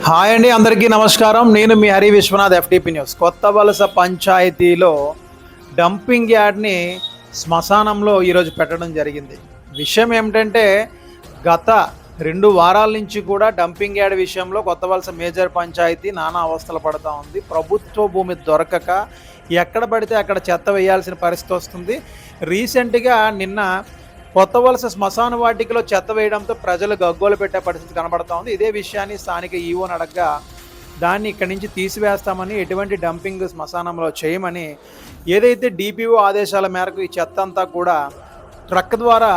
Hi అండి, అందరికీ నమస్కారం. నేను మీ హరి విశ్వనాథ్, FTP న్యూస్. కొత్త వలస పంచాయతీలో డంపింగ్ యార్డ్ని శ్మశానంలో ఈరోజు పెట్టడం జరిగింది. విషయం ఏమిటంటే, గత 2 వారాల నుంచి కూడా డంపింగ్ యార్డ్ విషయంలో కొత్త వలస మేజర్ పంచాయతీ నానా అవస్థలు పడుతూ ఉంది. ప్రభుత్వ భూమి దొరకక ఎక్కడ పడితే అక్కడ చెత్త వేయాల్సిన పరిస్థితి వస్తుంది. రీసెంట్గా నిన్న కొత్త వలస శ్మశాన వాటికలో చెత్త వేయడంతో ప్రజలు గగ్గోలు పెట్టే పరిస్థితి కనబడతా ఉంది. ఇదే విషయాన్ని స్థానిక ఈవోని అడగగా దాన్ని ఇక్కడి నుంచి తీసివేస్తామని, ఎటువంటి డంపింగ్ శ్మశానంలో చేయమని, ఏదైతే DPO ఆదేశాల మేరకు ఈ చెత్త అంతా కూడా ట్రక్ ద్వారా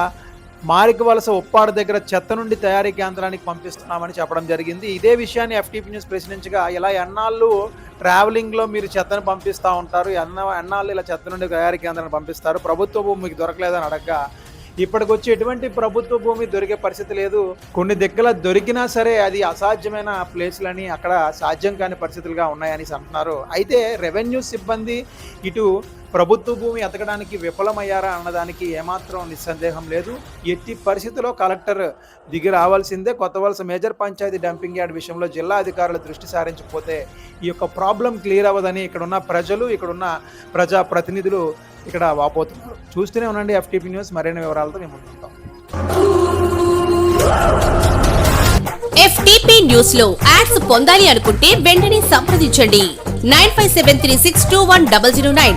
మారిక వలస ఉప్పాడు దగ్గర చెత్త నుండి తయారీ కేంద్రానికి పంపిస్తున్నామని చెప్పడం జరిగింది. ఇదే విషయాన్ని FTP న్యూస్ ప్రశ్నించగా, ఇలా ఎన్నాళ్ళు ట్రావెలింగ్లో మీరు చెత్తను పంపిస్తూ ఉంటారు, ఎన్నాళ్ళు ఇలా చెత్త నుండి తయారీ కేంద్రాన్ని పంపిస్తారు, ప్రభుత్వ భూమి మీకు దొరకలేదని అడగగా, ఇప్పటికొచ్చి ఎటువంటి ప్రభుత్వ భూమి దొరికే పరిస్థితి లేదు, కొన్ని దగ్గర దొరికినా సరే అది అసాధ్యమైన ప్లేస్లని, అక్కడ సాధ్యం కాని పరిస్థితులుగా ఉన్నాయని అంటున్నారు. అయితే రెవెన్యూ సిబ్బంది ఇటు ప్రభుత్వ భూమి ఎతకడానికి విఫలమయ్యారా అన్నదానికి ఏమాత్రం నిస్సందేహం లేదు. ఎట్టి పరిస్థితుల్లో కలెక్టర్ దిగి రావాల్సిందే. కొత్త వలస మేజర్ పంచాయతీ డంపింగ్ యార్డ్ విషయంలో జిల్లా అధికారులు దృష్టి సారించకపోతే ఈ యొక్క ప్రాబ్లం క్లియర్ అవ్వదని ఇక్కడున్న ప్రజలు, ఇక్కడున్న ప్రజాప్రతినిధులు ఇక్కడ వాపోతున్నారు. చూస్తూనే ఉండండి FTP న్యూస్. మరిన్ని వివరాలతో మేము ముందుంటాం. FTP న్యూస్ లో యాడ్స్ పొందాలి అనుకుంటే వెంటనే సంప్రదించండి 9573621009.